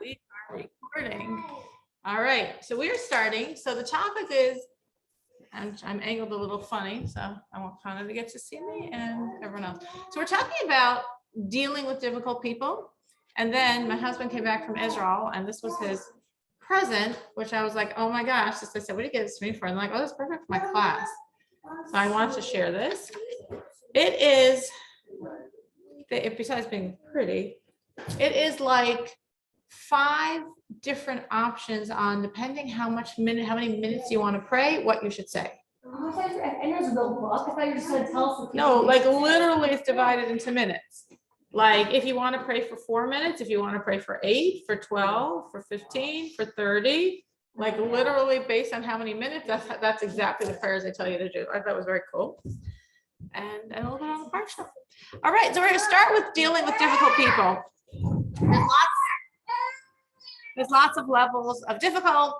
We are recording. All right, so we are starting. So the topic is, and I'm angled a little funny, so I want Connor to get to see me and everyone else. So we're talking about dealing with difficult people. And then my husband came back from Israel, and this was his present, which I was like, oh my gosh. So I said, what did you get this to me for? And I'm like, oh, that's perfect for my class. So I want to share this. It is, besides being pretty, it is like 5 different options on depending how many minutes you want to pray, what you should say. I thought there's a real book. I thought you were just going to tell us. No, like literally it's divided into minutes. Like if you want to pray for 4 minutes, if you want to pray for 8, for 12, for 15, for 30, like literally based on how many minutes, that's exactly the prayers they tell you to do. I thought it was very cool. And a little bit on the parsha. All right, so we're going to start with dealing with difficult people. There's lots of levels of difficult.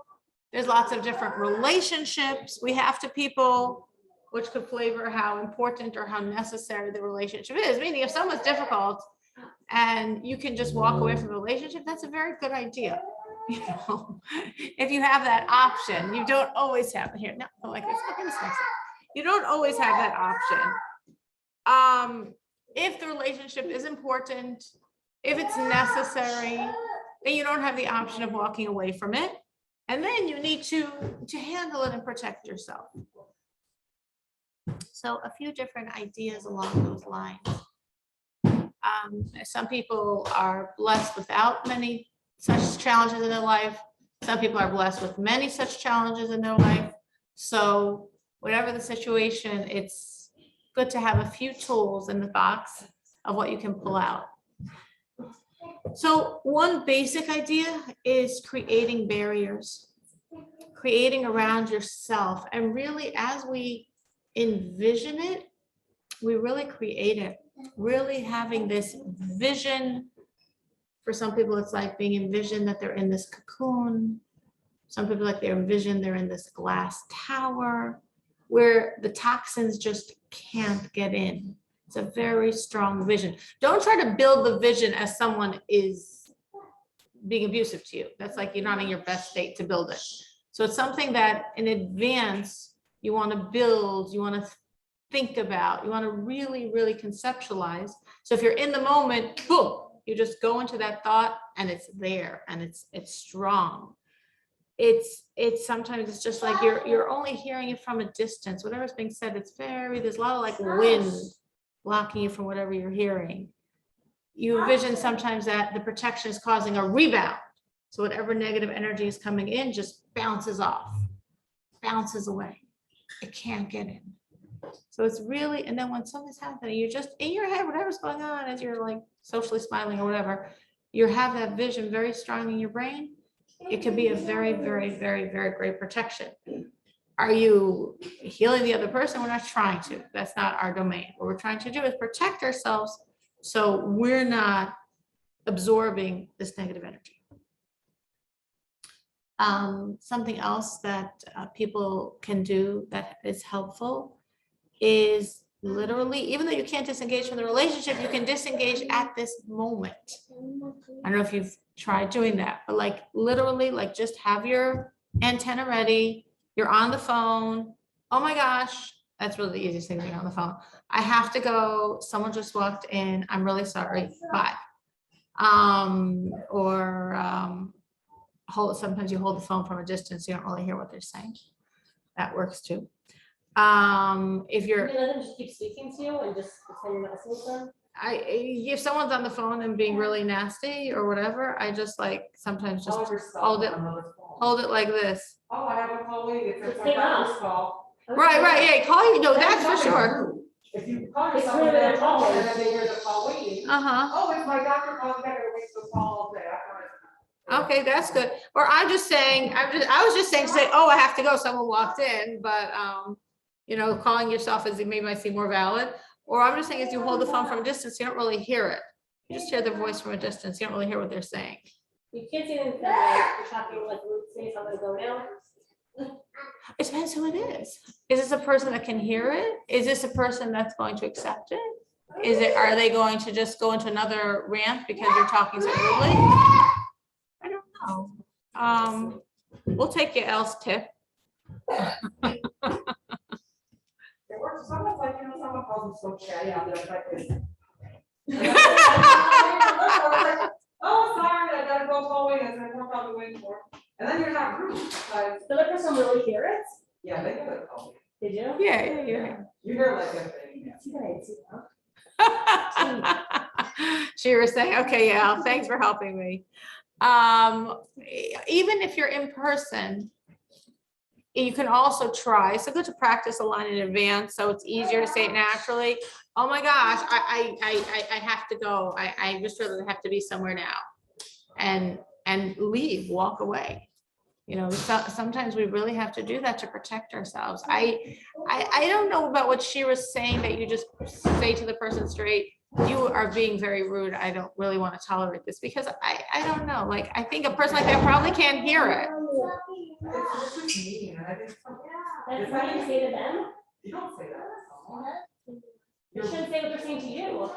There's lots of different relationships we have to people, which could flavor how important or how necessary the relationship is. Meaning if someone's difficult and you can just walk away from the relationship, that's a very good idea. You know, if you have that option, you don't always have here. No, like this. You don't always have that option. If the relationship is important, if it's necessary, then you don't have the option of walking away from it. And then you need to handle it and protect yourself. So a few different ideas along those lines. Some people are blessed without many such challenges in their life. Some people are blessed with many such challenges in their life. So whatever the situation, it's good to have a few tools in the box of what you can pull out. So one basic idea is creating barriers, creating around yourself. And really, as we envision it, we really create it, really having this vision. For some people, it's like being envisioned that they're in this cocoon. Some people like they're envisioned they're in this glass tower where the toxins just can't get in. It's a very strong vision. Don't try to build the vision as someone is being abusive to you. That's like you're not in your best state to build it. So it's something that in advance you want to build, you want to think about, you want to really, really conceptualize. So if you're in the moment, boom, you just go into that thought and it's there and it's strong. It's sometimes it's just like you're only hearing it from a distance. Whatever's being said, there's a lot of like wind blocking you from whatever you're hearing. You envision sometimes that the protection is causing a rebound. So whatever negative energy is coming in just bounces off, bounces away. It can't get in. So it's really, and then when something's happening, you're just in your head, whatever's going on as you're like socially smiling or whatever, you have that vision very strong in your brain. It could be a very, very, very, very great protection. Are you healing the other person? We're not trying to. That's not our domain. What we're trying to do is protect ourselves so we're not absorbing this negative energy. Something else that people can do that is helpful is literally, even though you can't disengage from the relationship, you can disengage at this moment. I don't know if you've tried doing that, but like literally, like just have your antenna ready. You're on the phone. Oh my gosh, that's really the easiest thing to be on the phone. I have to go. Someone just walked in. I'm really sorry. Bye. Sometimes you hold the phone from a distance, you don't really hear what they're saying. That works too. If you're, You let them just keep speaking to you and just pretend you're not listening to them. if someone's on the phone and being really nasty or whatever, I just like sometimes just hold it like this. Oh, I have a colleague, it's Just my hang up. doctor's call. Right, yeah, call you, no, that's for sure. If you call It's someone really their their phone call. and then they hear the call waiting, Uh-huh, oh, it's my doctor calling, I gotta wait for the call all day. okay, that's good. Or I was just saying to say, oh, I have to go, someone walked in, but, you know, calling yourself as maybe might seem more valid. Or I'm just saying if you hold the phone from a distance, you don't really hear it. You just hear their voice from a distance. You don't really hear what they're saying. You can't see anything like you're talking like saying something go now. It depends who it is. Is this a person that can hear it? Is this a person that's going to accept it? Are they going to just go into another rant because you're talking so rudely? I don't We'll take Yael's tip. It works, someone's like, someone calls them so chatty out there, it's like this. Oh, sorry, I gotta go call Wayne, and we're probably waiting for. And then you're not rude, because, The other person really hear it? yeah, they gotta call me. Did you? Yeah. You hear like that thing, yeah. See that I see that? She was saying, okay, yeah, thanks for helping me. Even if you're in person, you can also try. It's good to practice a line in advance, so it's easier to say it naturally. Oh my gosh, I have to go. I just really have to be somewhere now, and leave, walk away. You know, sometimes we really have to do that to protect ourselves. I don't know about what she was saying, that you just say to the person straight, you are being very rude. I don't really want to tolerate this, because I don't know. Like, I think a person like that probably can't hear it. It's just mean, and I think. That's what you say to them? You don't say that. You shouldn't say what they're saying to you.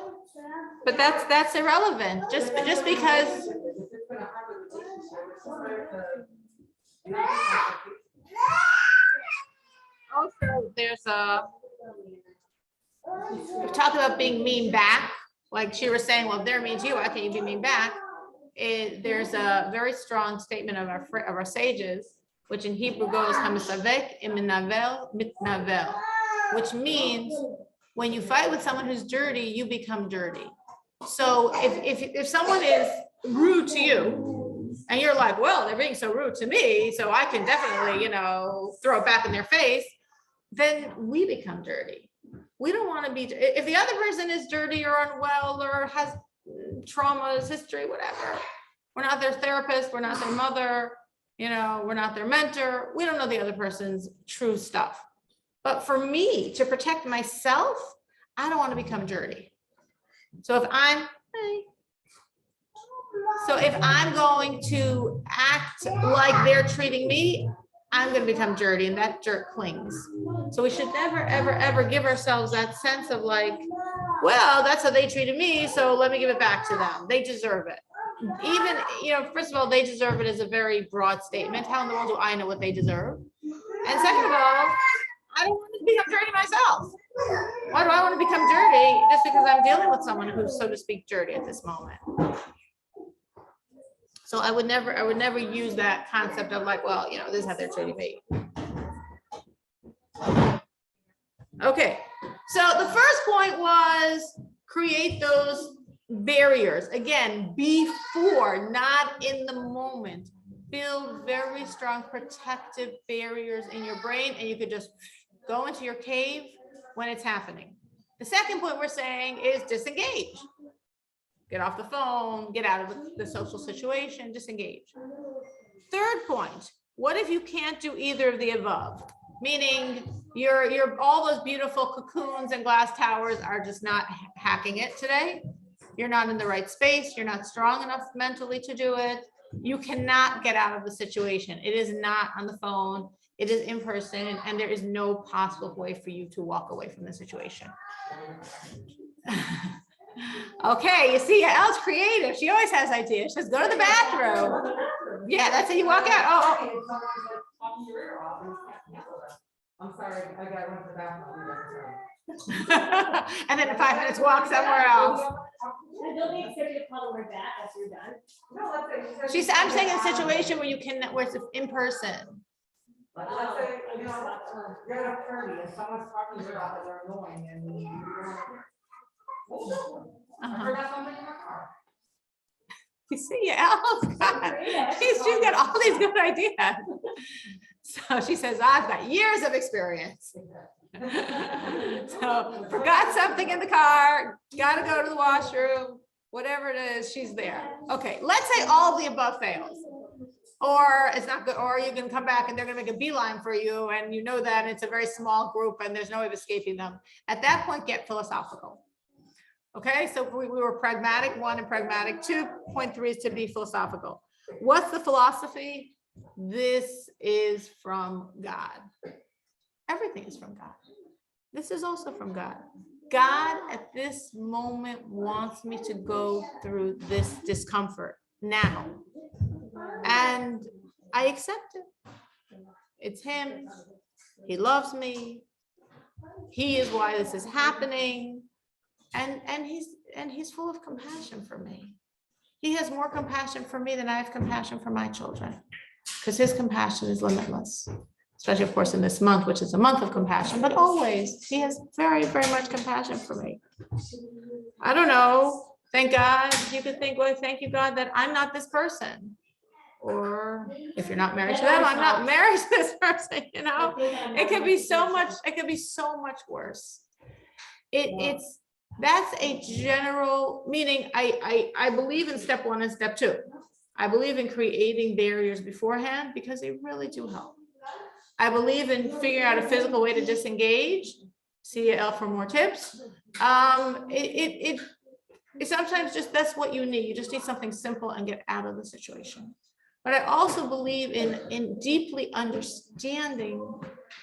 But that's irrelevant. Just because. If it's been a hard relationship, it's just better to. Also, there's we talk about being mean back, like she was saying, well, if they're mean to you, why can't you be mean back? There's a very strong statement of our sages, which in Hebrew goes "Hamisavek iminavel mitnavel," which means when you fight with someone who's dirty, you become dirty. So if someone is rude to you, and you're like, well, they're being so rude to me, so I can definitely, throw it back in their face, then we become dirty. We don't want to be, if the other person is dirty or unwell or has traumas, history, whatever, we're not their therapist, we're not their mother, we're not their mentor. We don't know the other person's true stuff. But for me to protect myself, I don't want to become dirty. So if I'm going to act like they're treating me, I'm going to become dirty, and that dirt clings. So we should never, ever, ever give ourselves that sense of like, well, that's how they treated me, so let me give it back to them. They deserve it. Even, first of all, they deserve it is a very broad statement. How in the world do I know what they deserve? And second of all, I don't want to become dirty myself. Why do I want to become dirty just because I'm dealing with someone who's, so to speak, dirty at this moment? So I would never use that concept of like, well, this is how they're treating me. Okay, so the first point was create those barriers. Again, before, not in the moment. Build very strong protective barriers in your brain, and you could just go into your cave when it's happening. The second point we're saying is disengage. Get off the phone, get out of the social situation, disengage. Third point, what if you can't do either of the above? Meaning you're all those beautiful cocoons and glass towers are just not hacking it today. You're not in the right space. You're not strong enough mentally to do it. You cannot get out of the situation. It is not on the phone. It is in person, and there is no possible way for you to walk away from the situation. Okay, you see, Elle's creative. She always has ideas. She says, go to the bathroom. Yeah, that's how you walk out. I'm sorry, I gotta run to the bathroom. And then in 5 minutes, walk somewhere else. They'll be excited to call the word back after you're done. I'm saying a situation where where it's in person. Let's say, you're at a party and someone's talking to you about that they're annoying and you're. I forgot something in my car. You see, she's got all these good ideas. So she says, I've got years of experience. So forgot something in the car, got to go to the washroom, whatever it is, she's there. Okay, let's say all of the above fails. Or it's not good, or you can come back and they're going to make a beeline for you, and you know that it's a very small group and there's no way of escaping them. At that point, get philosophical. Okay, so we were pragmatic 1 and pragmatic 2. Point 3 is to be philosophical. What's the philosophy? This is from God. Everything is from God. This is also from God. God at this moment wants me to go through this discomfort now. And I accept it. It's him. He loves me. He is why this is happening. And he's full of compassion for me. He has more compassion for me than I have compassion for my children, because his compassion is limitless, especially of course in this month, which is a month of compassion, but always he has very, very much compassion for me. I don't know. Thank God. You could think, well, thank you, God, that I'm not this person. Or if you're not married to them, I'm not married to this person, you know? It could be so much worse. That's a general meaning. I believe in step 1 and step 2. I believe in creating barriers beforehand because they really do help. I believe in figuring out a physical way to disengage. See L for more tips. It sometimes just, that's what you need. You just need something simple and get out of the situation. But I also believe in deeply understanding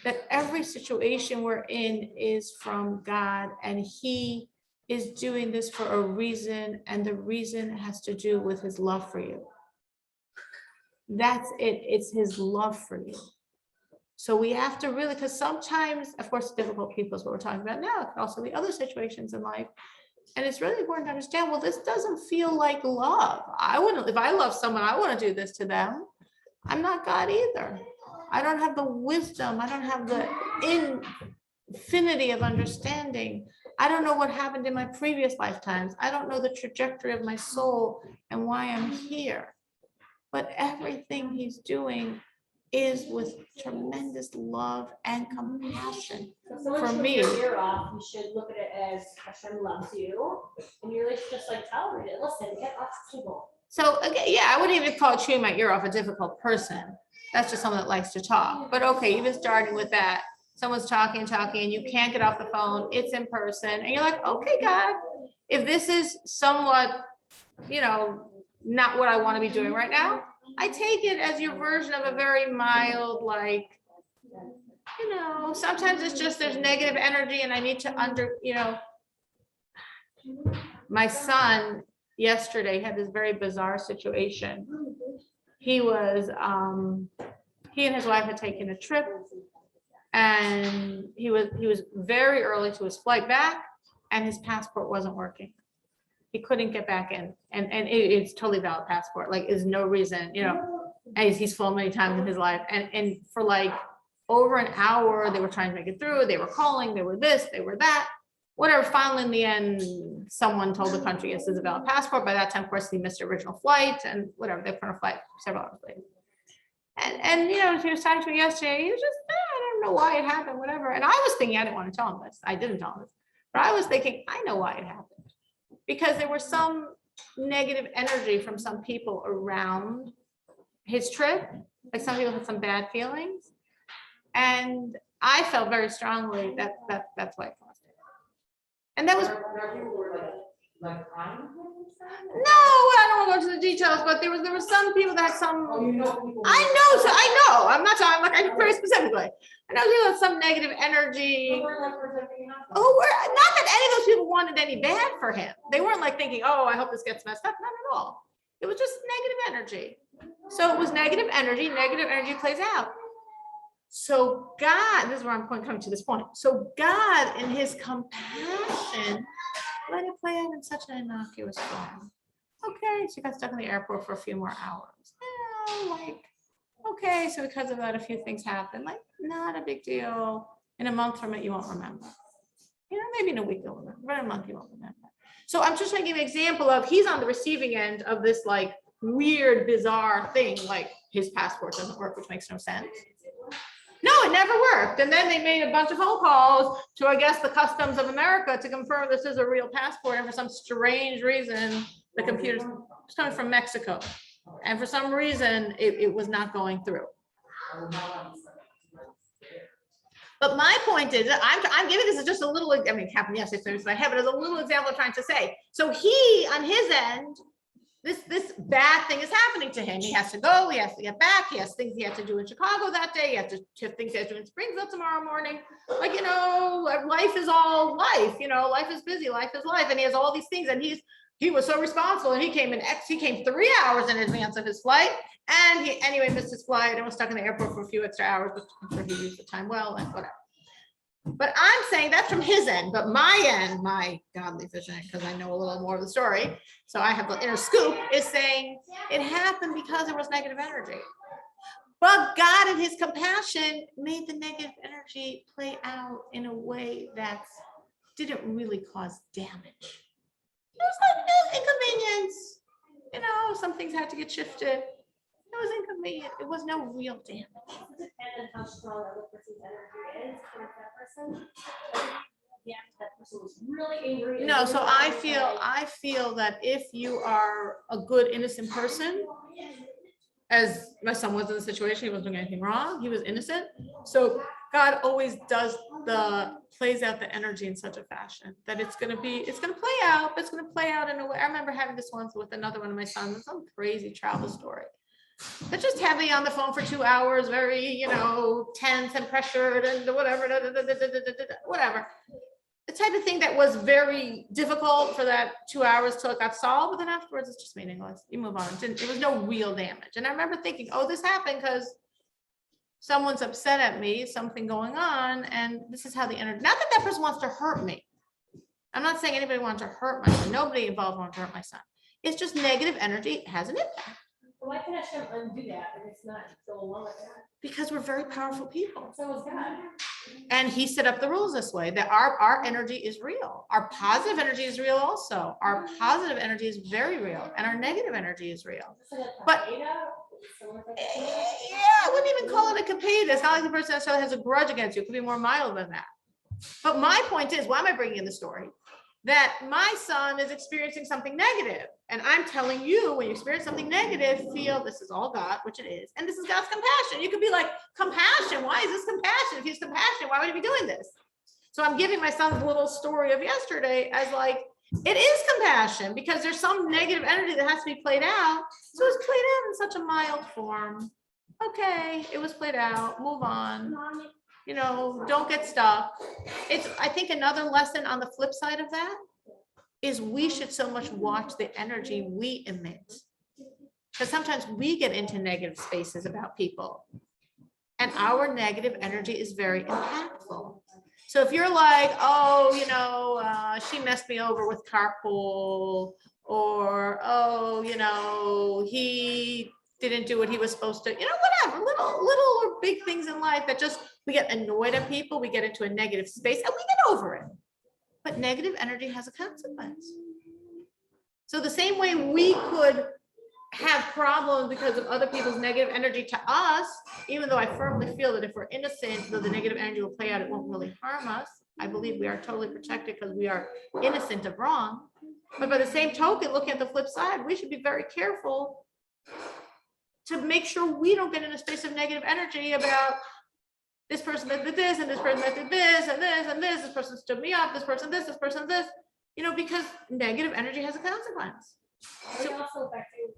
that every situation we're in is from God, and he is doing this for a reason, and the reason has to do with his love for you. That's it. It's his love for you. So we have to really, because sometimes, of course, difficult people is what we're talking about now. It could also be other situations in life. And it's really important to understand, well, this doesn't feel like love. I wouldn't, if I love someone, I want to do this to them. I'm not God either. I don't have the wisdom. I don't have the infinity of understanding. I don't know what happened in my previous lifetimes. I don't know the trajectory of my soul and why I'm here. But everything he's doing is with tremendous love and compassion for me. Your ear off, you should look at it as Hashem loves you, and you're just like tolerate it. Listen, get off the table. So again, yeah, I wouldn't even call chewing my ear off a difficult person. That's just someone that likes to talk. But okay, even starting with that, someone's talking, and you can't get off the phone. It's in person, and you're like, okay, God, if this is somewhat, not what I want to be doing right now, I take it as your version of a very mild, like, sometimes it's just there's negative energy and I need to my son yesterday had this very bizarre situation. He and his wife had taken a trip, and he was very early to his flight back, and his passport wasn't working. He couldn't get back in, and it's totally valid passport. Like, there's no reason, and he's flown many times in his life, and for like over an hour, they were trying to make it through. They were calling, they were this, they were that, whatever. Finally, in the end, someone told the country, yes, it's a valid passport. By that time, of course, he missed the original flight, and whatever, they put a flight several hours later. And he was talking to me yesterday. He was just, I don't know why it happened, whatever. And I was thinking, I didn't want to tell him this. I didn't tell him this, but I was thinking, I know why it happened. Because there was some negative energy from some people around his trip. Like, some people had some bad feelings. And I felt very strongly that that's why it caused it. And that was, Like crying? no, I don't want to go into the details, but there was some people that had some, I know, I'm not talking, like, I'm very specifically. I know people had some negative energy. Oh, not that any of those people wanted any bad for him. They weren't like thinking, oh, I hope this gets messed up. Not at all. It was just negative energy. So it was negative energy plays out. So God, this is where I'm coming to this point. So God, in his compassion, let it play out in such an innocuous form. Okay, so you got stuck in the airport for a few more hours. Okay, so because of that, a few things happened. Like, not a big deal. In a month from it, you won't remember. Maybe in a week you'll remember, but in a month you won't remember. So I'm just trying to give an example of, he's on the receiving end of this like weird, bizarre thing, like his passport doesn't work, which makes no sense. No, it never worked. And then they made a bunch of phone calls to, I guess, the Customs of America to confirm this is a real passport. And for some strange reason, the computer's coming from Mexico. And for some reason, it was not going through. But my point is, I'm giving this as just a little, I mean, it happened yesterday, so it's my head, but as a little example of trying to say. So he, on his end, this bad thing is happening to him. He has to go, he has to get back, he has things he had to do in Chicago that day, he has to things he has to do in Springfield tomorrow morning. Like, life is all life, life is busy, life is life. And he has all these things, and he was so responsible, and he came 3 hours in advance of his flight, And he anyway missed his flight and was stuck in the airport for a few extra hours, but I'm sure he used the time well and whatever. But I'm saying that's from his end, but my end, my godly vision, because I know a little more of the story, so I have the inner scoop, is saying it happened because there was negative energy. But God in his compassion made the negative energy play out in a way that didn't really cause damage. It was like inconvenience. You know, some things had to get shifted. It was inconvenient. It was no real damage. It depends on how strong the other person's energy is towards that person. Yeah, that person was really angry. No, so I feel that if you are a good innocent person, as my son was in the situation, he wasn't doing anything wrong, he was innocent. So God always plays out the energy in such a fashion that it's gonna play out, but it's gonna play out in a way. I remember having this once with another one of my sons, some crazy travel story. But just had me on the phone for 2 hours, very, you know, tense and pressured and whatever, whatever. The type of thing that was very difficult for that 2 hours till it got solved, but then afterwards it's just meaningless. You move on. It was no real damage. And I remember thinking, oh, this happened because someone's upset at me, something going on, and this is how the energy, not that that person wants to hurt me. I'm not saying anybody wants to hurt my son. Nobody involved wants to hurt my son. It's just negative energy has an impact. Why can Hashem undo that and it's not go along with that? Because we're very powerful people. So is God. And he set up the rules this way, that our energy is real. Our positive energy is real also. Our positive energy is very real. And our negative energy is real. But yeah, I wouldn't even call it a capeta. It's not like the person necessarily has a grudge against you. It could be more mild than that. But my point is, why am I bringing in the story? That my son is experiencing something negative. And I'm telling you, when you experience something negative, feel this is all God, which it is. And this is God's compassion. You could be like, compassion, why is this compassion? If he's compassionate, why would he be doing this? So I'm giving my son's little story of yesterday as like, it is compassion because there's some negative energy that has to be played out. So it's played out in such a mild form. Okay, it was played out, move on. You know, don't get stuck. It's, I think another lesson on the flip side of that is we should so much watch the energy we emit. Because sometimes we get into negative spaces about people. And our negative energy is very impactful. So if you're like, oh, you know, she messed me over with carpool, or, oh, you know, he didn't do what he was supposed to, you know, whatever, little or big things in life that just, we get annoyed at people, we get into a negative space and we get over it. But negative energy has a consequence. So the same way we could have problems because of other people's negative energy to us, even though I firmly feel that if we're innocent, though the negative energy will play out, it won't really harm us. I believe we are totally protected because we are innocent of wrong. But by the same token, looking at the flip side, we should be very careful to make sure we don't get in a space of negative energy about this person that did this and this person that did this and this and this, this person stood me up, this person this, you know, because negative energy has a consequence. We're also affecting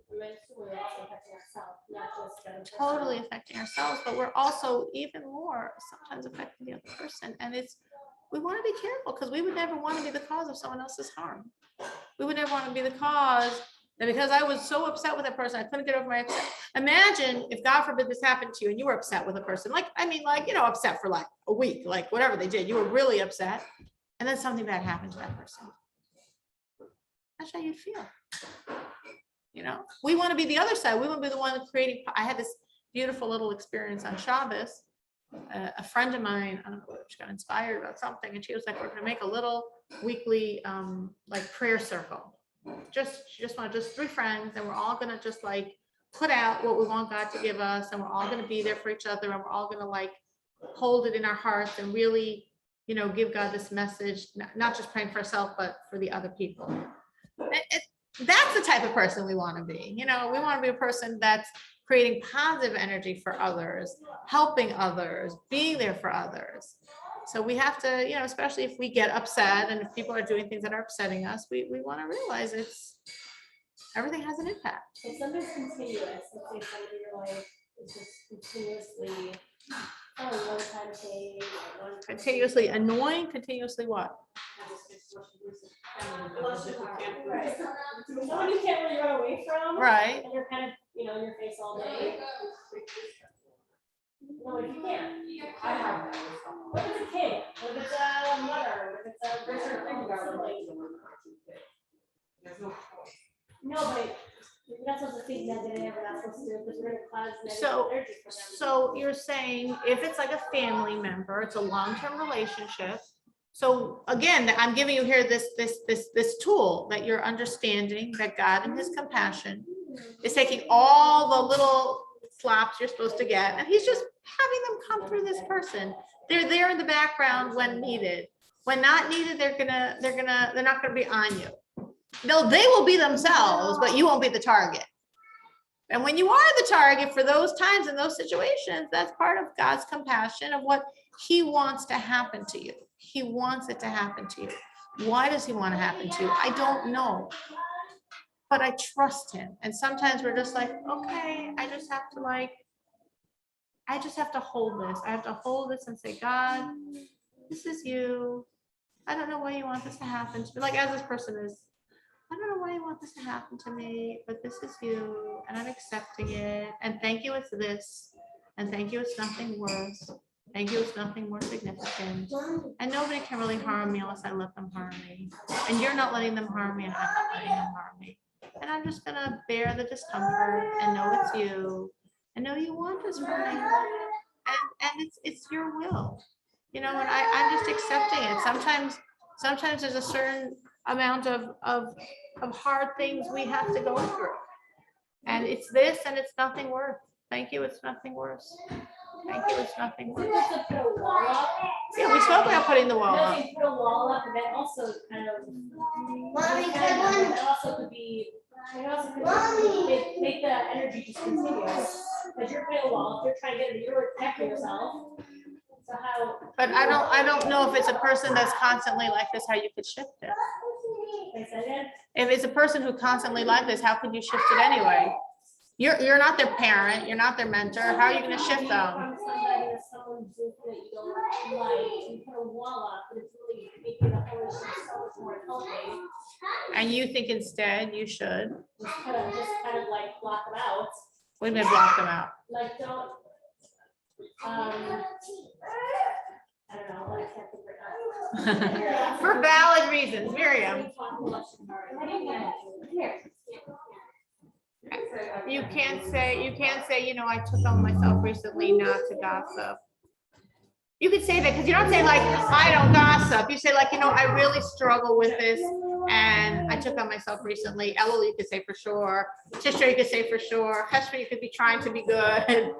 ourselves, not just the other person. Totally affecting ourselves, but we're also even more sometimes affecting the other person. And it's, we want to be careful because we would never want to be the cause of someone else's harm. We would never want to be the cause that because I was so upset with that person, I couldn't get over my upset. Imagine if God forbid this happened to you and you were upset with a person, like, I mean, like, you know, upset for like a week, like whatever they did, you were really upset. And then something bad happened to that person. That's how you'd feel. You know, we want to be the other side. We want to be the one creating. I had this beautiful little experience on Shabbos. A friend of mine, I don't know, she got inspired about something, and she was like, "We're going to make a little weekly, like prayer circle. She just wanted just 3 friends, and we're all going to just like put out what we want God to give us, and we're all going to be there for each other, and we're all going to like hold it in our hearts and really, you know, give God this message, not just praying for ourselves, but for the other people." That's the type of person we want to be. You know, we want to be a person that's creating positive energy for others, helping others, being there for others. So we have to, you know, especially if we get upset and if people are doing things that are upsetting us, we want to realize everything has an impact. If something's continuous, let's say somebody in your life is just continuously one time change, Continuously annoying, continuously what? Someone you can't really run away from. Right. And you're kind of, you know, in your face all day. No, if you can't. I have that with someone. What if it's a kid? What if it's a mother? What if it's a There's person? a thing about relating to There's no choice. No, but you're not supposed to think negative, we're not supposed to do it, because we're gonna cause negative So- energy for them. So you're saying if it's like a family member, it's a long-term relationship. So again, I'm giving you here this tool that you're understanding that God in his compassion is taking all the little slaps you're supposed to get, and he's just having them come through this person. They're there in the background when needed. When not needed, they're not gonna be on you. No, they will be themselves, but you won't be the target. And when you are the target for those times and those situations, that's part of God's compassion of what he wants to happen to you. He wants it to happen to you. Why does he want to happen to you? I don't know. But I trust him. And sometimes we're just like, okay, I just have to hold this. I have to hold this and say, God, this is you. I don't know why you want this to happen to me. Like as this person is, I don't know why you want this to happen to me, but this is you and I'm accepting it. And thank you, it's this. And thank you, it's nothing worse. Thank you, it's nothing more significant. And nobody can really harm me unless I let them harm me. And you're not letting them harm me and I'm not letting them harm me. And I'm just gonna bear the discomfort and know it's you. And know you want this for me. And it's your will. You know, and I'm just accepting it. Sometimes there's a certain amount of hard things we have to go through. And it's this and it's nothing worse. Thank you, it's nothing worse. Thank you, it's nothing Is it worse. just to put a wall up? Yeah, we spoke about putting the wall No, up. you put a wall up, and then also kind of. Mommy, It also could be, make the energy just continuous. Because you're putting a wall, if you're trying to get it, you're protecting yourself. So how, But I don't know if it's a person that's constantly like this, how you could shift it. they said it? If it's a person who constantly like this, how could you shift it anyway? You're not their parent, you're not their mentor. How are you gonna shift them? From somebody or someone that you don't like, you put a wall up, and it's really making the whole issue so much more healthy. And you think instead you should, Just kind of like block them out, we may block them out. like don't, I don't know, I can't figure it out. For valid reasons, Miriam. You can't say, you know, I took on myself recently not to gossip. You could say that because you don't say like, I don't gossip. You say like, you know, I really struggle with this and I took on myself recently. Elul, you could say for sure. Tisha, you could say for sure. Heshma, you could be trying to be good.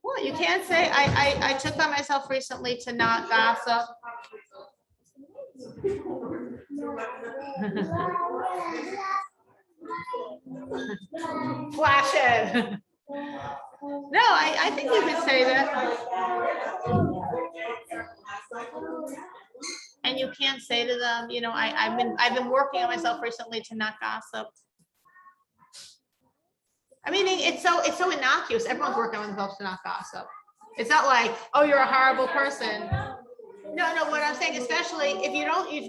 Well, you can't say, I took on myself recently to not gossip. Flash it. No, I think you could say that. And you can't say to them, you know, I've been working on myself recently to not gossip. I mean, it's so innocuous. Everyone's working on themselves to not gossip. It's not like, oh, you're a horrible person. No, what I'm saying, especially if you don't, if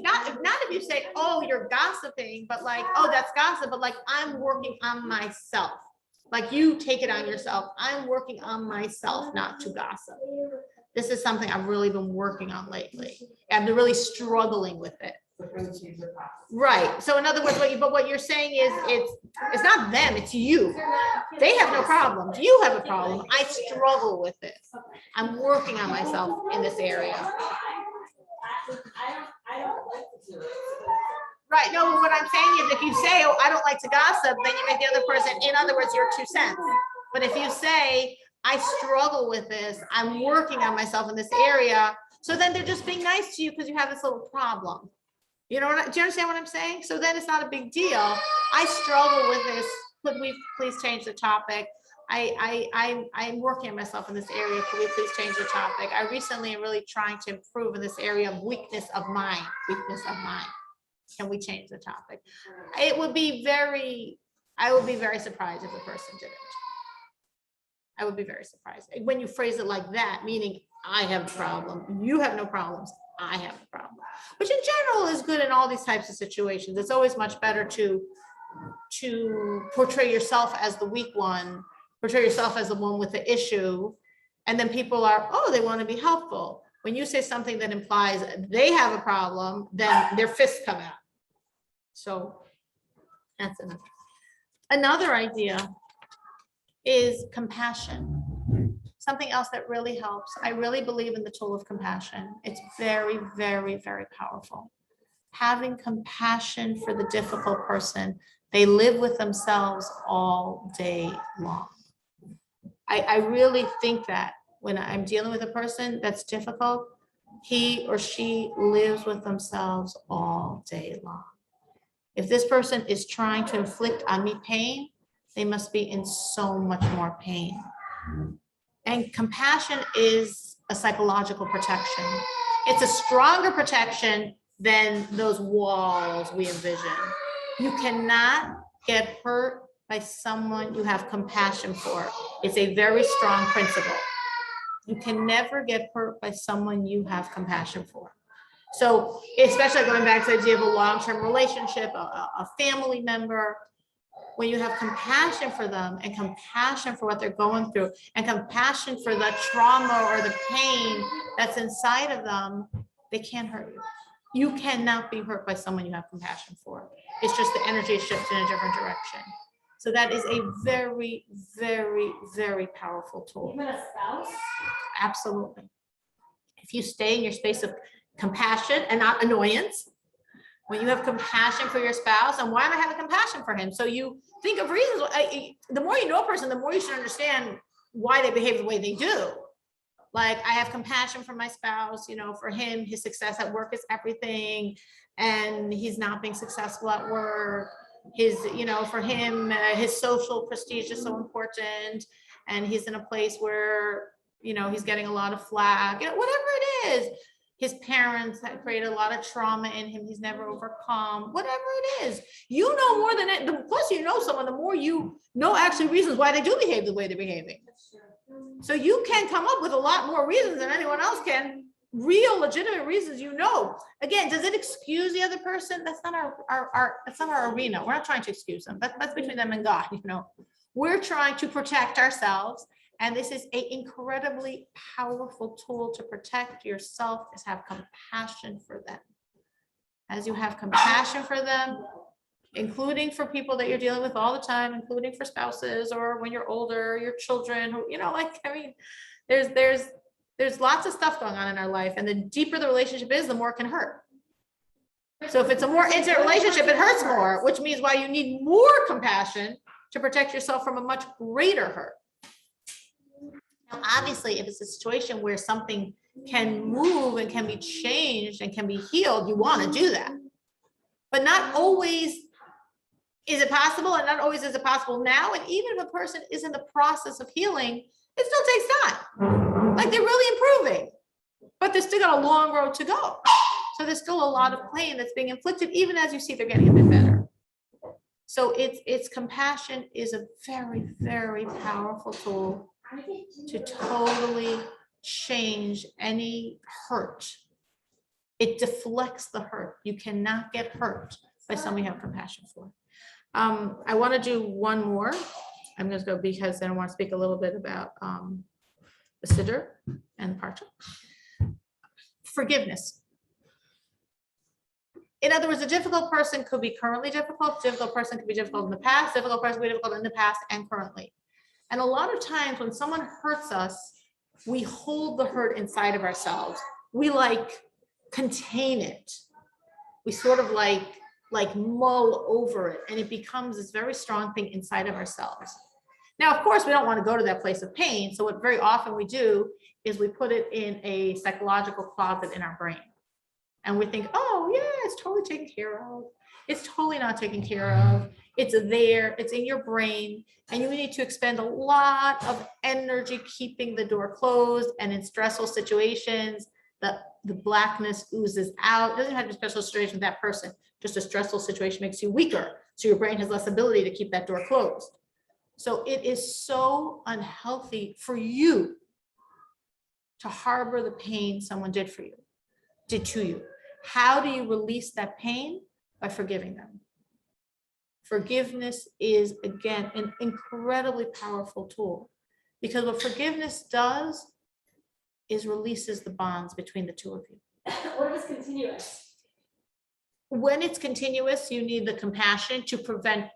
you say, oh, you're gossiping, but like, oh, that's gossip, but like, I'm working on myself. Like you take it on yourself. I'm working on myself not to gossip. This is something I've really been working on lately. I've been really struggling with it. Right. So in other words, what you're saying is it's not them, it's you. They have no problems. You have a problem. I struggle with this. I'm working on myself in this area. I don't like to do it. Right. No, but what I'm saying is if you say, oh, I don't like to gossip, then you make the other person, in other words, your 2 cents. But if you say, I struggle with this, I'm working on myself in this area, so then they're just being nice to you because you have this little problem. You know, do you understand what I'm saying? So then it's not a big deal. I struggle with this. Could we please change the topic? I'm working on myself in this area. Could we please change the topic? I recently am really trying to improve in this area of weakness of mind. Can we change the topic? I would be very surprised if the person did it. I would be very surprised. When you phrase it like that, meaning I have a problem, you have no problems, I have a problem. Which in general is good in all these types of situations. It's always much better to to portray yourself as the weak one, portray yourself as the one with the issue. And then people are, oh, they want to be helpful. When you say something that implies they have a problem, then their fists come out. So that's enough. Another idea is compassion. Something else that really helps. I really believe in the tool of compassion. It's very, very, very powerful. Having compassion for the difficult person. They live with themselves all day long. I really think that when I'm dealing with a person that's difficult, he or she lives with themselves all day long. If this person is trying to inflict on me pain, they must be in so much more pain. And compassion is a psychological protection. It's a stronger protection than those walls we envision. You cannot get hurt by someone you have compassion for. It's a very strong principle. You can never get hurt by someone you have compassion for. So especially going back to the idea of a long-term relationship, a family member, when you have compassion for them and compassion for what they're going through and compassion for the trauma or the pain that's inside of them, they can't hurt you. You cannot be hurt by someone you have compassion for. It's just the energy shifts in a different direction. So that is a very, very, very powerful tool. Even a spouse? Absolutely. If you stay in your space of compassion and not annoyance, when you have compassion for your spouse, and why am I having compassion for him? So you think of reasons. The more you know a person, the more you should understand why they behave the way they do. Like, I have compassion for my spouse, you know, for him, his success at work is everything, and he's not being successful at work. His, you know, for him, his social prestige is so important, and he's in a place where, you know, he's getting a lot of flack, you know, whatever it is. His parents had created a lot of trauma in him. He's never overcome, whatever it is. You know more than it. The closer you know someone, the more you know actually reasons why they do behave the way they're behaving. So you can come up with a lot more reasons than anyone else can. Real legitimate reasons, you know. Again, does it excuse the other person? That's not that's not our arena. We're not trying to excuse them. That's between them and God, you know. We're trying to protect ourselves. And this is an incredibly powerful tool to protect yourself, is have compassion for them. As you have compassion for them, including for people that you're dealing with all the time, including for spouses, or when you're older, your children, you know, like, I mean, there's lots of stuff going on in our life, and the deeper the relationship is, the more it can hurt. So if it's a more intimate relationship, it hurts more, which means why you need more compassion to protect yourself from a much greater hurt. Now, obviously, if it's a situation where something can move and can be changed and can be healed, you want to do that. But not always is it possible, and not always is it possible now. And even if a person is in the process of healing, it still takes time. Like, they're really improving, but they're still got a long road to go. So there's still a lot of pain that's being inflicted, even as you see they're getting a bit better. So it's compassion is a very, very powerful tool to totally change any hurt. It deflects the hurt. You cannot get hurt by someone you have compassion for. I want to do one more. I'm going to go because then I want to speak a little bit about the Siddur and the Parsha. Forgiveness. In other words, a difficult person could be currently difficult. Difficult person could be difficult in the past. Difficult person could be difficult in the past and currently. And a lot of times when someone hurts us, we hold the hurt inside of ourselves. We like contain it. We sort of like mull over it, and it becomes this very strong thing inside of ourselves. Now, of course, we don't want to go to that place of pain. So what very often we do is we put it in a psychological closet in our brain. And we think, oh yeah, it's totally taken care of. It's totally not taken care of. It's there, it's in your brain, and you need to expend a lot of energy keeping the door closed. And in stressful situations, the blackness oozes out. It doesn't have to be a special situation with that person. Just a stressful situation makes you weaker. So your brain has less ability to keep that door closed. So it is so unhealthy for you to harbor the pain someone did to you. How do you release that pain? By forgiving them. forgiveness is, again, an incredibly powerful tool. Because what forgiveness does is releases the bonds between the two of you. What if it's continuous? When it's continuous, you need the compassion to prevent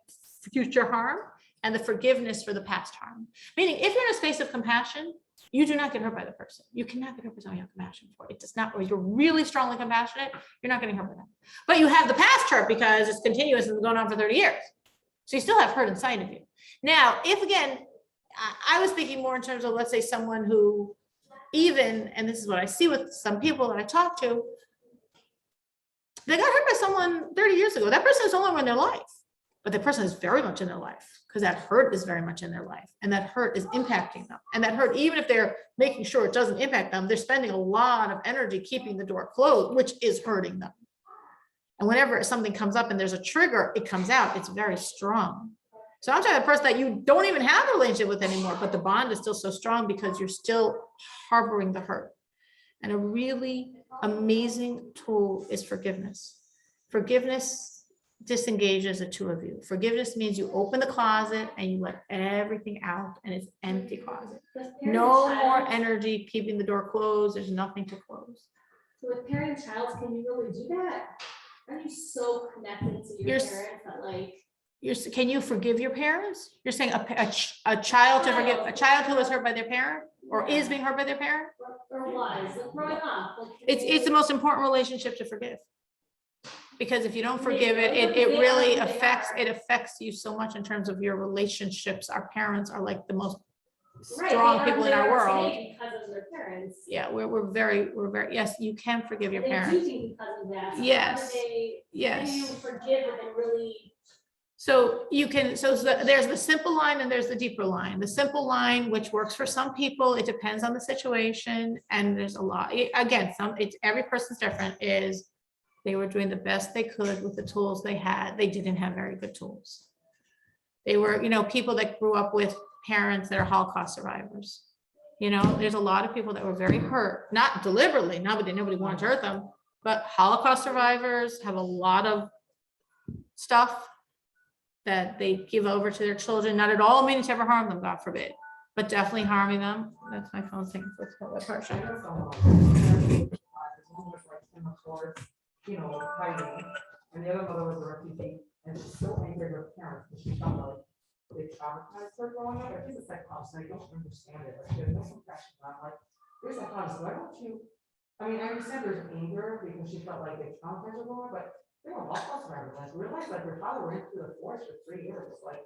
future harm and the forgiveness for the past harm. Meaning, if you're in a space of compassion, you do not get hurt by the person. You cannot get hurt by someone you have compassion for. It does not, or you're really strongly compassionate, you're not getting hurt by them. But you have the past hurt because it's continuous and it's going on for 30 years. So you still have hurt inside of you. Now, if again, I was thinking more in terms of, let's say, someone who even, and this is what I see with some people that I talk to, they got hurt by someone 30 years ago. That person is no longer in their life, but the person is very much in their life because that hurt is very much in their life and that hurt is impacting them. And that hurt, even if they're making sure it doesn't impact them, they're spending a lot of energy keeping the door closed, which is hurting them. And whenever something comes up and there's a trigger, it comes out, it's very strong. So I'm talking about a person that you don't even have a relationship with anymore, but the bond is still so strong because you're still harboring the hurt. And a really amazing tool is forgiveness. Forgiveness disengages the two of you. Forgiveness means you open the closet and you let everything out and it's empty closet. No more energy keeping the door closed. There's nothing to close. So with parent child, can you really do that? Are you so connected to your You're- parents that like? Can you forgive your parents? You're saying a child to forgive, a child who was hurt by their parent or is being hurt by their parent? Or was, like growing up? Like, It's the most important relationship to forgive. Because if you don't forgive it, it really affects you so much in terms of your relationships. Our parents are like the most Right, strong they people are in our there world. today because of their parents. Yeah, we're very, yes, you can forgive your They do parents. things because of that. So Yes. how do they- Yes. How do you forgive and then really? So you can, there's the simple line and there's the deeper line. The simple line, which works for some people, it depends on the situation. And there's a lot, again, every person's different, is they were doing the best they could with the tools they had. They didn't have very good tools. They were, people that grew up with parents that are Holocaust survivors. There's a lot of people that were very hurt, not deliberately, nobody wanted to hurt them, but Holocaust survivors have a lot of stuff that they give over to their children, not at all meaning to ever harm them, God forbid, but definitely harming them. That's my phone saying, let's go with I partial. know someone, one was like in the court, fighting, and the other mother was a refugee, and she's so angry at her parents, because she felt like they traumatized her growing up. I think it's psychologist, I don't understand it, but she has no compassion. I'm like, there's psychologist, why don't you, I understand there's anger because she felt like they traumatized her growing up, but they were Holocaust survivors, like, realized like her father went through the forest for 3 years, like,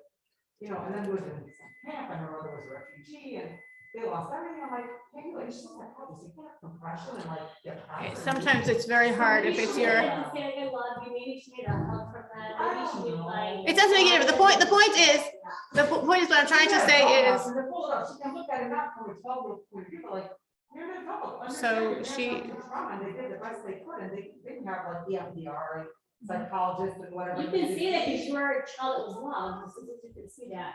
and then he was in some camp, and her mother was a refugee, and they lost everything. I'm like, hey, like, she's like, you can't have compassion and like get Okay, past it. sometimes it's very hard if it's your, Maybe she didn't say, I love you, maybe she made a hug from that, maybe she did like. it doesn't make it, the point is what I'm trying to say is, She can look at it not from a 12-year-old point of view, but like, you're an adult. So Understand your she- parents went through trauma, and they did the best they could, and they didn't have like EMDR, psychologists and whatever. You can see that because you were a child that was loved, so you can see that.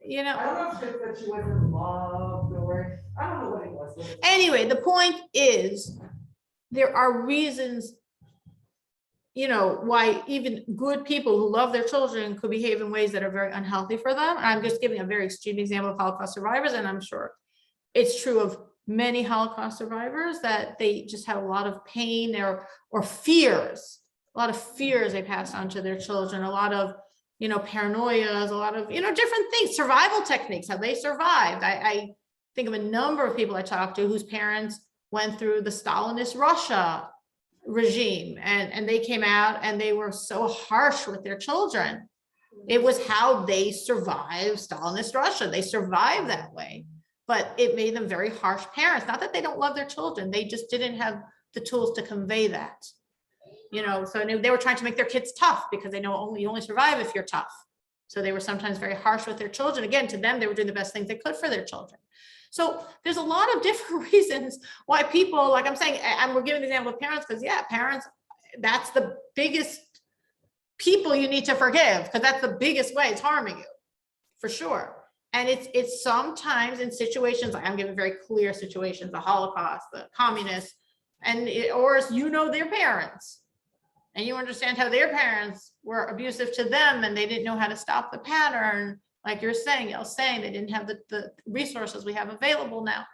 I don't know if it's that she wasn't loved or, I don't know what it was. anyway, the point is, there are reasons, why even good people who love their children could behave in ways that are very unhealthy for them. I'm just giving a very extreme example of Holocaust survivors, and I'm sure it's true of many Holocaust survivors that they just had a lot of pain or fears, a lot of fears they passed on to their children, a lot of, paranoias, a lot of, different things, survival techniques, how they survived. I think of a number of people I talked to whose parents went through the Stalinist Russia regime and they came out and they were so harsh with their children. It was how they survived Stalinist Russia. They survived that way, but it made them very harsh parents. Not that they don't love their children. They just didn't have the tools to convey that. So they were trying to make their kids tough because they know you only survive if you're tough. So they were sometimes very harsh with their children. Again, to them, they were doing the best things they could for their children. So there's a lot of different reasons why people, like I'm saying, and we're giving the example of parents because parents, that's the biggest people you need to forgive because that's the biggest way it's harming you, for sure. And it's sometimes in situations, like I'm giving very clear situations, the Holocaust, the communists, or their parents. and you understand how their parents were abusive to them and they didn't know how to stop the pattern, like you're saying, they didn't have the resources we have available now.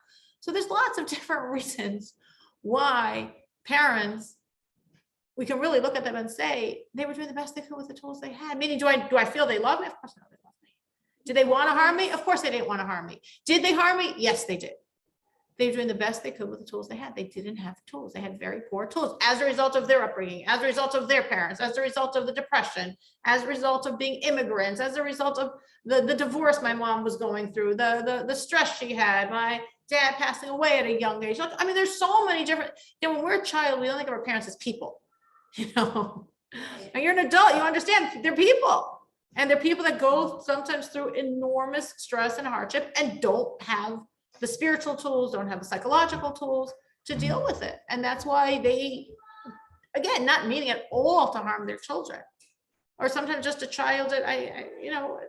So there's lots of different reasons why parents, we can really look at them and say they were doing the best they could with the tools they had. Meaning, do I feel they love me? Of course not. They love me. Did they want to harm me? Of course they didn't want to harm me. Did they harm me? Yes, they did. They were doing the best they could with the tools they had. They didn't have tools. They had very poor tools as a result of their upbringing, as a result of their parents, as a result of the depression, as a result of being immigrants, as a result of the divorce my mom was going through, the stress she had, my dad passing away at a young age. Look, I mean, there's so many different, when we're a child, we don't think of our parents as people, and you're an adult, you understand they're people. And they're people that go sometimes through enormous stress and hardship and don't have the spiritual tools, don't have the psychological tools to deal with it. And that's why they, again, not meaning at all to harm their children. Or sometimes just a child that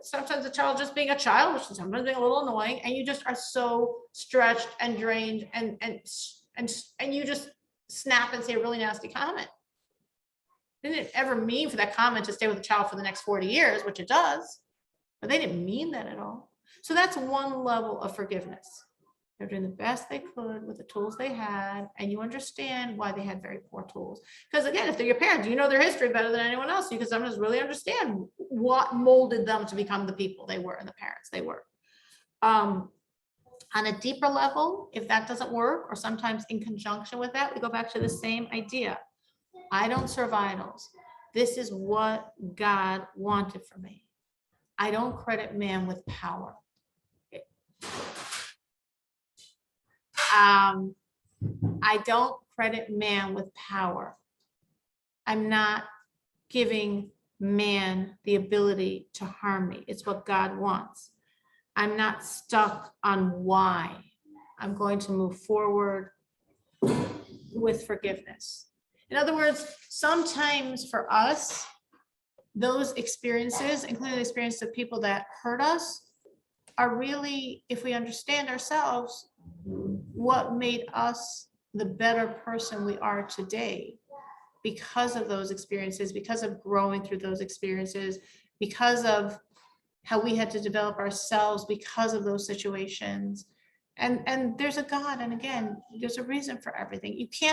sometimes a child just being a child, which is sometimes being a little annoying, and you just are so stretched and drained and you just snap and say a really nasty comment. They didn't ever mean for that comment to stay with the child for the next 40 years, which it does, but they didn't mean that at all. So that's one level of forgiveness. They're doing the best they could with the tools they had, and you understand why they had very poor tools. Because again, if they're your parents, you know their history better than anyone else. You can sometimes really understand what molded them to become the people they were and the parents they were. On a deeper level, if that doesn't work, or sometimes in conjunction with that, we go back to the same idea. I don't serve idols. This is what God wanted for me. I don't credit man with power. I don't credit man with power. I'm not giving man the ability to harm me. It's what God wants. I'm not stuck on why. I'm going to move forward with forgiveness. In other words, sometimes for us, those experiences, including the experience of people that hurt us, are really, if we understand ourselves, what made us the better person we are today because of those experiences, because of growing through those experiences, because of how we had to develop ourselves because of those situations. And there's a God, and again, there's a reason for everything. This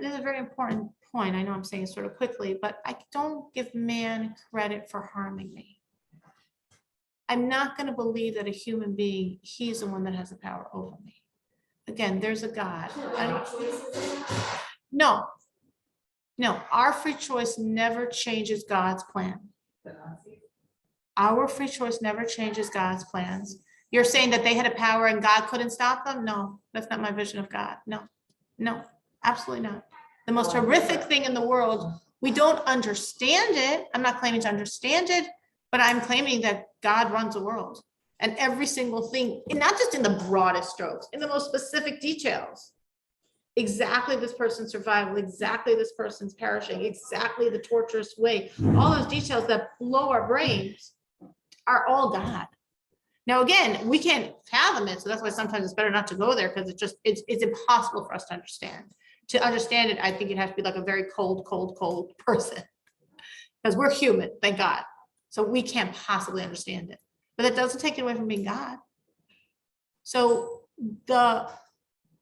is a very important point. I know I'm saying it sort of quickly, but I don't give man credit for harming me. I'm not going to believe that a human being, he's the one that has the power over me. Again, there's a God. No, our free choice never changes God's plan. Our free choice never changes God's plans. You're saying that they had a power and God couldn't stop them? No, that's not my vision of God. No, absolutely not. The most horrific thing in the world, we don't understand it. I'm not claiming to understand it, but I'm claiming that God runs the world, and every single thing, and not just in the broadest strokes, in the most specific details. Exactly this person's survival, exactly this person's perishing, exactly the torturous way, all those details that blow our brains are all God. Now, again, we can't fathom it, so that's why sometimes it's better not to go there, because it's impossible for us to understand. To understand it, I think it has to be like a very cold person, because we're human, thank God. So we can't possibly understand it, but that doesn't take it away from being God. So the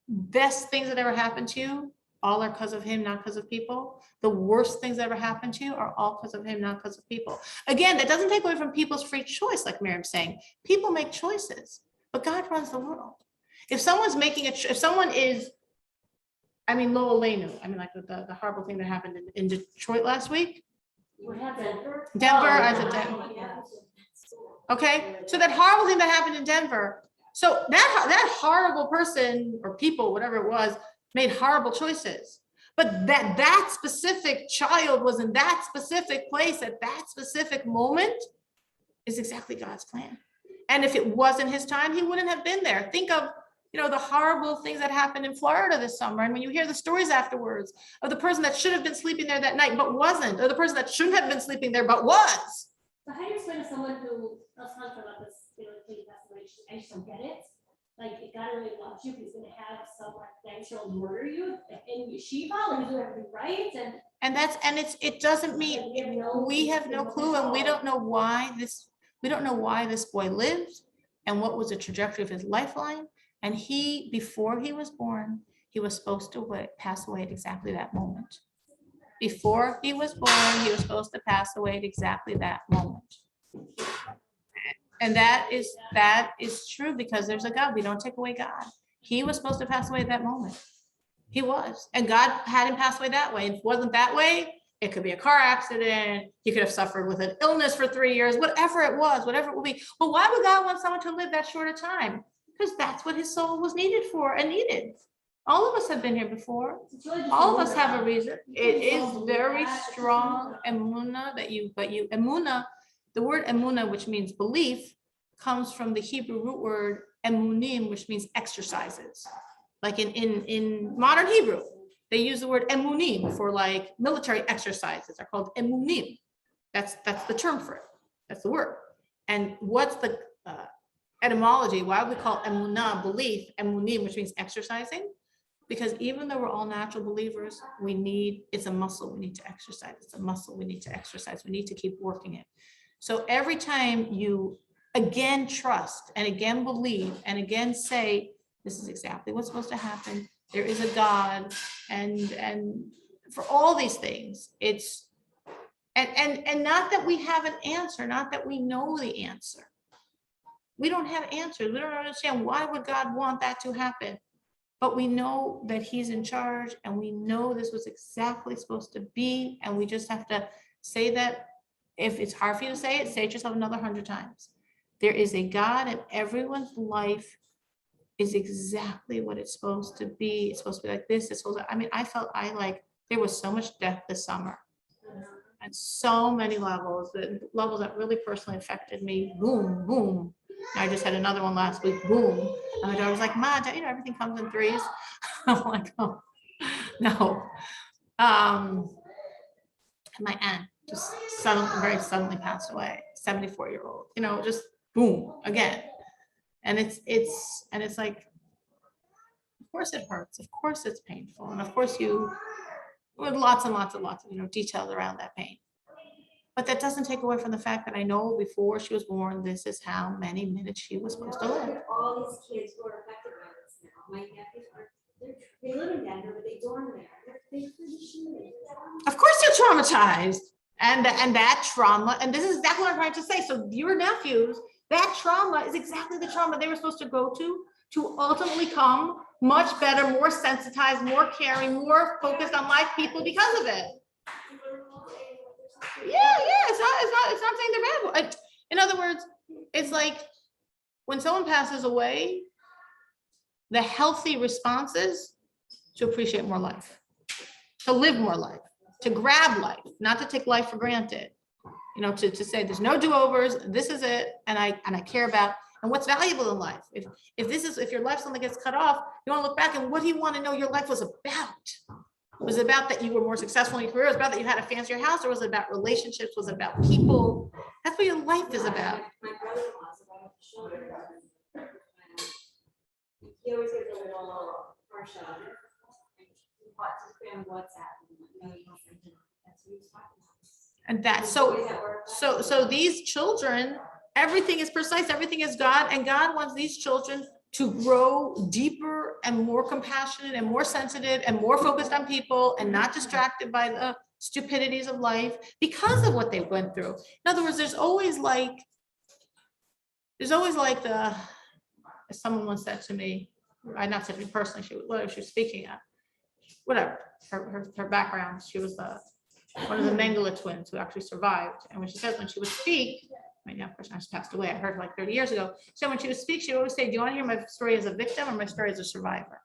best things that ever happened to you, all are because of him, not because of people. The worst things that ever happened to you are all because of him, not because of people. Again, that doesn't take away from people's free choice, like Miriam's saying. People make choices, but God runs the world. If someone's making if someone is, Lowell Lanu, like the horrible thing that happened in Detroit last week. What happened? Denver, I said Denver. Okay, so that horrible thing that happened in Denver. So that horrible person or people, whatever it was, made horrible choices. But that specific child was in that specific place at that specific moment is exactly God's plan. And if it wasn't his time, he wouldn't have been there. Think of, the horrible things that happened in Florida this summer. And when you hear the stories afterwards of the person that should have been sleeping there that night, but wasn't, or the person that shouldn't have been sleeping there, but was. So how do you explain to someone who, let's talk about this, I just don't get it. Like, if God really loves you, he's going to have someone that will murder you in yeshiva, like he's doing everything right. And it doesn't mean, we have no clue, and we don't know why this boy lived and what was the trajectory of his lifeline. And before he was born, he was supposed to pass away at exactly that moment. Before he was born, he was supposed to pass away at exactly that moment. And that is true, because there's a God. We don't take away God. He was supposed to pass away at that moment. He was, and God had him pass away that way. If it wasn't that way, it could be a car accident. He could have suffered with an illness for 3 years, whatever it will be. But why would God want someone to live that short a time? Because that's what his soul was needed for and needed. All of us have been here before. All of us have a reason. It is very strong emuna emuna, the word emuna, which means belief, comes from the Hebrew root word emunim, which means exercises. Like in modern Hebrew, they use the word emunim for like military exercises are called emunim. That's the term for it. That's the word. And what's the etymology? Why we call emunah belief, emunim, which means exercising? Because even though we're all natural believers, it's a muscle we need to exercise. It's a muscle we need to exercise. We need to keep working it. So every time you again trust and again believe and again say, this is exactly what's supposed to happen. There is a God, and for all these things, it's and not that we have an answer, not that we know the answer. We don't have answers. We don't understand why would God want that to happen. But we know that he's in charge, and we know this was exactly supposed to be, and we just have to say that. If it's hard for you to say it yourself another 100 times. There is a God, and everyone's life is exactly what it's supposed to be. It's supposed to be like this. I felt there was so much death this summer, and so many levels that really personally affected me. Boom, boom. I just had another one last week. Boom. And my daughter was like, "Ma, everything comes in threes." I'm like, "Oh, no." And my aunt just very suddenly passed away. 74-year-old. Just boom again. And it's like, of course it hurts. Of course it's painful. And of course with lots and lots and lots of, details around that pain. But that doesn't take away from the fact that I know before she was born, this is how many minutes she was supposed to live. All these kids who are affected by this now, my nephews they live in Denver, but they dorm there. They're pretty sure. Of course they're traumatized. And that trauma, and this is exactly what I'm trying to say. So your nephews, that trauma is exactly the trauma they were supposed to go to ultimately come much better, more sensitized, more caring, more focused on life people because of it. Yeah, it's not saying they're bad. In other words, it's like when someone passes away, the healthy response is to appreciate more life, to live more life, to grab life, not to take life for granted. To say there's no do-overs, this is it, and I care about and what's valuable in life. If your life suddenly gets cut off, you want to look back and what do you want to know your life was about? Was it about that you were more successful in your career? Was it about that you had a fancier house, or was it about relationships? Was it about people? That's what your life is about. My brother-in-law's about to show. He always gets a little harsh on it. He watches his family WhatsApp. That's what he was talking about. And that's so these children, everything is precise, everything is God, and God wants these children to grow deeper and more compassionate and more sensitive and more focused on people and not distracted by the stupidities of life because of what they went through. In other words, there's always like as someone once said to me, I not said to me personally, she was speaking at, whatever, her background, she was one of the Mengele twins who actually survived. And when she would speak, right now, of course, she passed away. I heard her like 30 years ago. So when she would speak, she would always say, do you want to hear my story as a victim or my story as a survivor?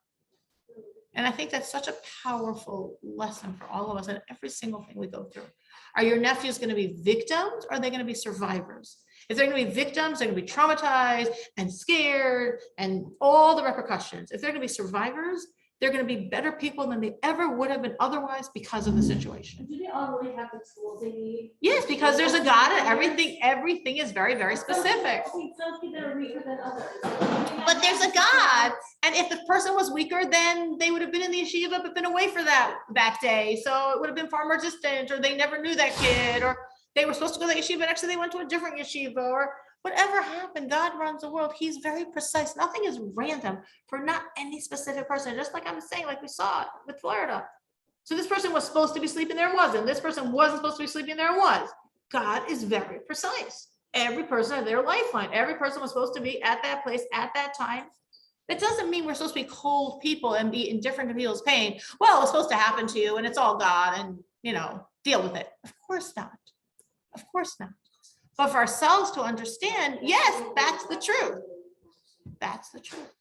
And I think that's such a powerful lesson for all of us and every single thing we go through. Are your nephews going to be victims or are they going to be survivors? If they're going to be victims, they're going to be traumatized and scared and all the repercussions. If they're going to be survivors, They're going to be better people than they ever would have been otherwise because of the situation. Do they already have the tools they need? Yes, because there's a God and everything is very, very specific. Okay, some people are weaker than others. But there's a God. And if the person was weaker, then they would have been in the yeshiva, but been away for that day. So it would have been far more distant, or they never knew that kid, or they were supposed to go to the yeshiva, and actually they went to a different yeshiva, or whatever happened. God runs the world. He's very precise. Nothing is random for not any specific person. Just like I'm saying, like we saw with Florida. So this person was supposed to be sleeping there, wasn't. This person wasn't supposed to be sleeping there, was. God is very precise. Every person had their lifeline. Every person was supposed to be at that place at that time. That doesn't mean we're supposed to be cold people and be indifferent to people's pain. Well, it was supposed to happen to you and it's all God, and deal with it. Of course not. Of course not. But for ourselves to understand, yes, that's the truth. That's the truth.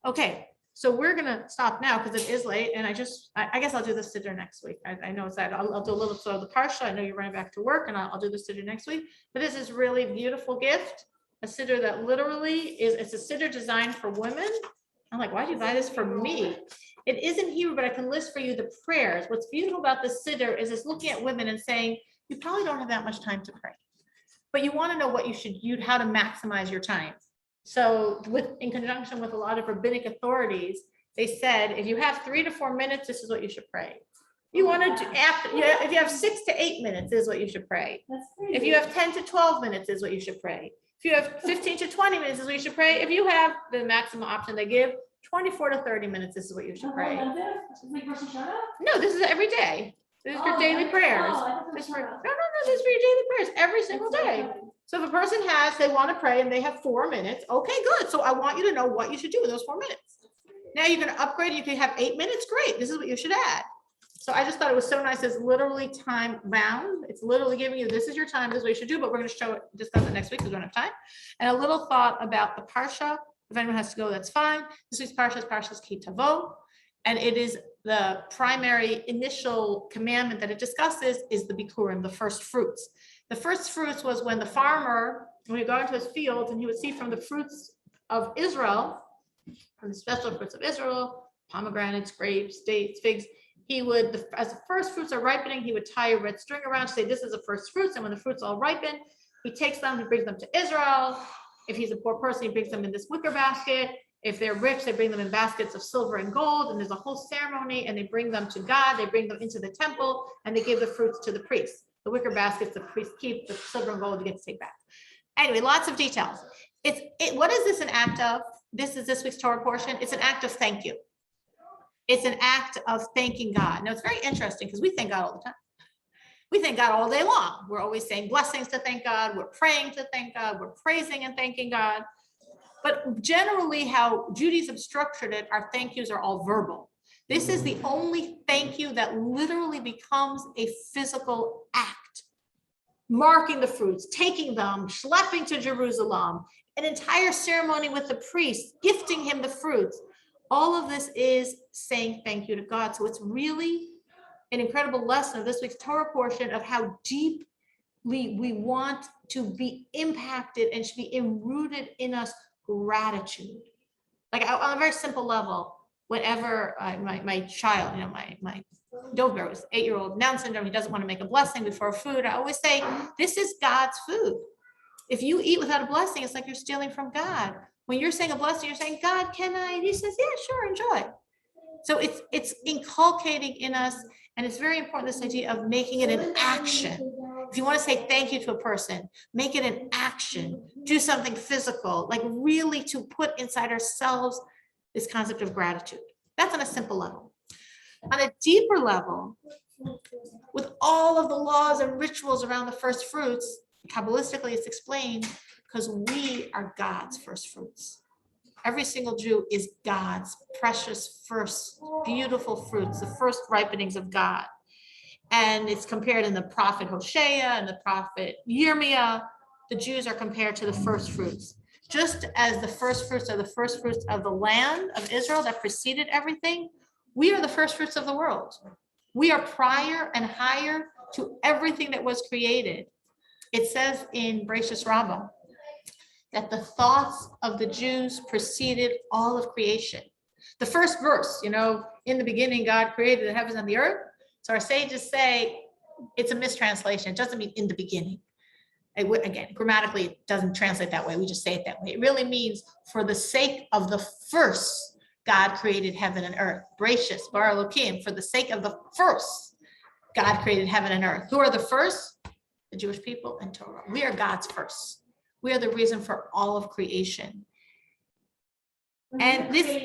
Okay, so we're gonna stop now because it is late, and I guess I'll do this siddur next week. I know it's that I'll do a little sort of the parsha. I know you're running back to work, and I'll do the siddur next week. But this is really beautiful gift, a siddur that literally it's a siddur designed for women. I'm like, why do you buy this for me? It isn't Hebrew, but I can list for you the prayers. What's beautiful about the siddur is it's looking at women and saying, you probably don't have that much time to pray, but you want to know what how to maximize your time. So in conjunction with a lot of rabbinic authorities, they said, if you have 3 to 4 minutes, this is what you should pray. You want to if you have 6 to 8 minutes, this is what you should pray. That's crazy. If you have 10 to 12 minutes, this is what you should pray. If you have 15 to 20 minutes, this is what you should pray. If you have the maximum option they give, 24 to 30 minutes, this is what you should pray. It's like Rosh Hashanah? No, this is every day. This is for daily prayers. This is for, no, this is for your daily prayers every single day. So if a person they want to pray and they have 4 minutes, okay, good. So I want you to know what you should do with those 4 minutes. Now you're going to upgrade. You can have 8 minutes. Great. This is what you should add. So I just thought it was so nice. It's literally time bound. It's literally giving you, this is your time. This is what you should do, but we're going to show it, discuss it next week because we don't have time. And a little thought about the parsha. If anyone has to go, that's fine. This week's parsha is Parshas Ki Tavo. And it is the primary initial commandment that it discusses is the Bikurim, the first fruits. The first fruits was when the farmer, when he got into his fields and he would see from the fruits of Israel, from the special fruits of Israel, pomegranates, grapes, dates, figs, he would, as the first fruits are ripening, he would tie a red string around to say, this is the first fruits. And when the fruits all ripen, he takes them, he brings them to Israel. If he's a poor person, he brings them in this wicker basket. If they're rich, they bring them in baskets of silver and gold, and there's a whole ceremony, and they bring them to God, they bring them into the temple, and they give the fruits to the priests. The wicker baskets the priests keep, the silver and gold you get to take back. Anyway, lots of details. What is this an act of? This is this week's Torah portion. It's an act of thank you. It's an act of thanking God. Now, it's very interesting because we thank God all the time. We thank God all day long. We're always saying blessings to thank God. We're praying to thank God. We're praising and thanking God. But generally how Judaism structured it, our thank yous are all verbal. This is the only thank you that literally becomes a physical act. Marking the fruits, taking them, schlepping to Jerusalem, an entire ceremony with the priest, gifting him the fruits. All of this is saying thank you to God. So it's really an incredible lesson of this week's Torah portion of how deeply we want to be impacted and should be enrooted in us gratitude. Like on a very simple level, whenever my child, my Dober was 8-year-old Down syndrome, he doesn't want to make a blessing before food. I always say, this is God's food. If you eat without a blessing, it's like you're stealing from God. When you're saying a blessing, you're saying, God, can I? And he says, yeah, sure, enjoy. So it's inculcating in us, and it's very important, this idea of making it an action. If you want to say thank you to a person, make it an action, do something physical, like really to put inside ourselves this concept of gratitude. That's on a simple level. On a deeper level, with all of the laws and rituals around the first fruits, Kabbalistically it's explained because we are God's first fruits. Every single Jew is God's precious first beautiful fruits, the first ripenings of God. And it's compared in the prophet Hosea and the prophet Yirmiyah. The Jews are compared to the first fruits. Just as the first fruits are the first fruits of the land of Israel that preceded everything, we are the first fruits of the world. We are prior and higher to everything that was created. It says in Bereshis Rabbah that the thoughts of the Jews preceded all of creation. The first verse, in the beginning, God created the heavens and the earth. So our sages say it's a mistranslation. It doesn't mean in the beginning. Again, grammatically, it doesn't translate that way. We just say it that way. It really means for the sake of the first, God created heaven and earth. Gracious, Bar Elohim, for the sake of the first, God created heaven and earth. Who are the first? The Jewish people and Torah. We are God's first. We are the reason for all of creation. And this,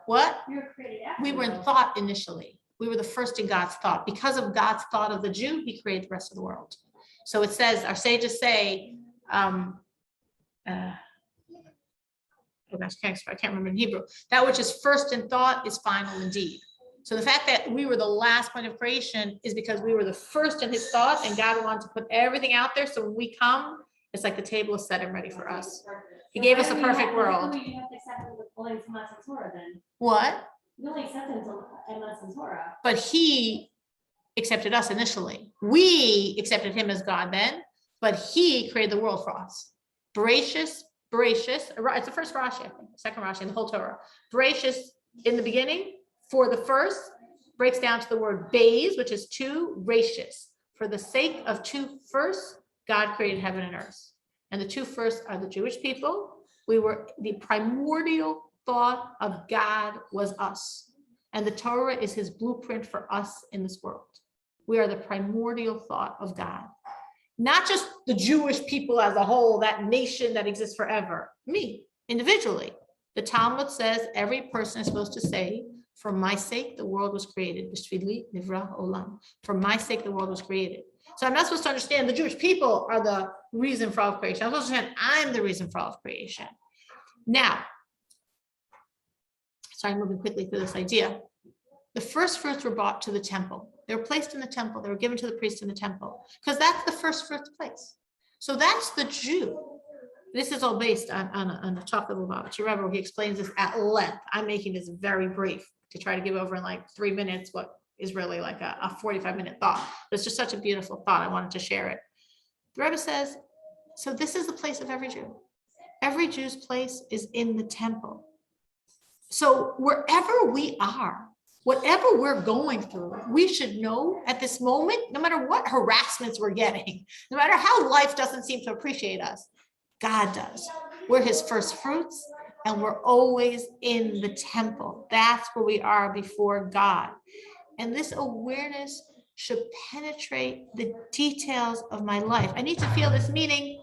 what? You were created after. We were in thought initially. We were the first in God's thought. Because of God's thought of the Jew, he created the rest of the world. So it says, our sages say, oh gosh, I can't remember in Hebrew. That which is first in thought is final indeed. So the fact that we were the last point of creation is because we were the first in his thought, and God wanted to put everything out there. So when we come, it's like the table is set and ready for us. He gave us a perfect world. You have to accept it only unless it's Torah then. What? You only accept it unless it's Torah. But he accepted us initially. We accepted him as God then, but he created the world for us. It's the first Rashi, I think, second Rashi in the whole Torah. Gracious in the beginning, for the first, breaks down to the word bays, which is two, gracious. For the sake of two first, God created heaven and earth. And the two first are the Jewish people. We were, the primordial thought of God was us. And the Torah is his blueprint for us in this world. We are the primordial thought of God. Not just the Jewish people as a whole, that nation that exists forever. Me, individually. The Talmud says every person is supposed to say, for my sake, the world was created. B'shvili nivra olam. For my sake, the world was created. So I'm not supposed to understand the Jewish people are the reason for all of creation. I'm supposed to understand I'm the reason for all of creation. Now, sorry, moving quickly through this idea. The first fruits were brought to the temple. They were placed in the temple. They were given to the priest in the temple because that's the first fruits place. So that's the Jew. This is all based on a talk of Lubavitcher Rebbe, where he explains this at length. I'm making this very brief to try to give over in like 3 minutes what is really like a 45-minute thought. But it's just such a beautiful thought. I wanted to share it. The Rebbe says, so this is the place of every Jew. Every Jew's place is in the temple. So wherever we are, whatever we're going through, we should know at this moment, no matter what harassments we're getting, no matter how life doesn't seem to appreciate us, God does. We're his first fruits, and we're always in the temple. That's where we are before God. And this awareness should penetrate the details of my life. I need to feel this, meaning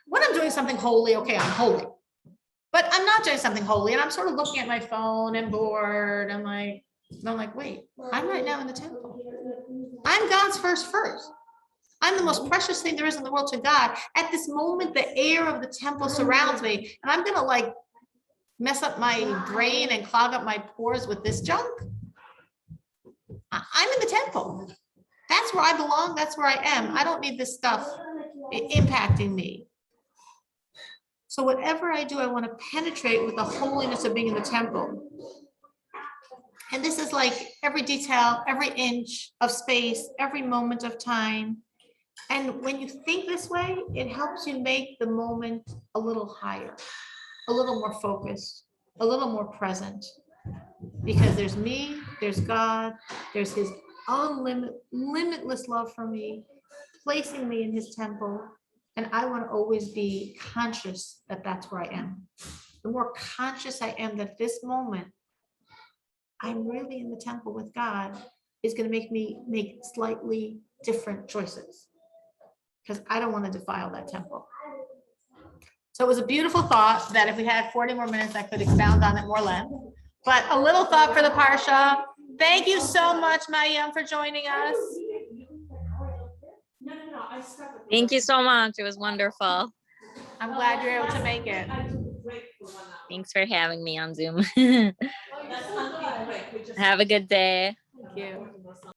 when I'm doing something holy, okay, I'm holy. But I'm not doing something holy, and I'm sort of looking at my phone and bored. I'm like, wait, I'm right now in the temple. I'm God's first fruits. I'm the most precious thing there is in the world to God. At this moment, the air of the temple surrounds me, and I'm gonna like mess up my brain and clog up my pores with this junk. I'm in the temple. That's where I belong. That's where I am. I don't need this stuff impacting me. So whatever I do, I want to penetrate with the holiness of being in the temple. And this is like every detail, every inch of space, every moment of time. And when you think this way, it helps you make the moment a little higher, a little more focused, a little more present. Because there's me, there's God, there's his limitless love for me, placing me in his temple. And I want to always be conscious that that's where I am. The more conscious I am that this moment, I'm really in the temple with God, is going to make me make slightly different choices. Because I don't want to defile that temple. So it was a beautiful thought that if we had 40 more minutes, I could expound on it more length. But a little thought for the Parsha. Thank you so much, Mayim, for joining us. Thank you so much. It was wonderful. I'm glad you're able to make it. Thanks for having me on Zoom. That's not quick. We just- Have a good day. Thank you.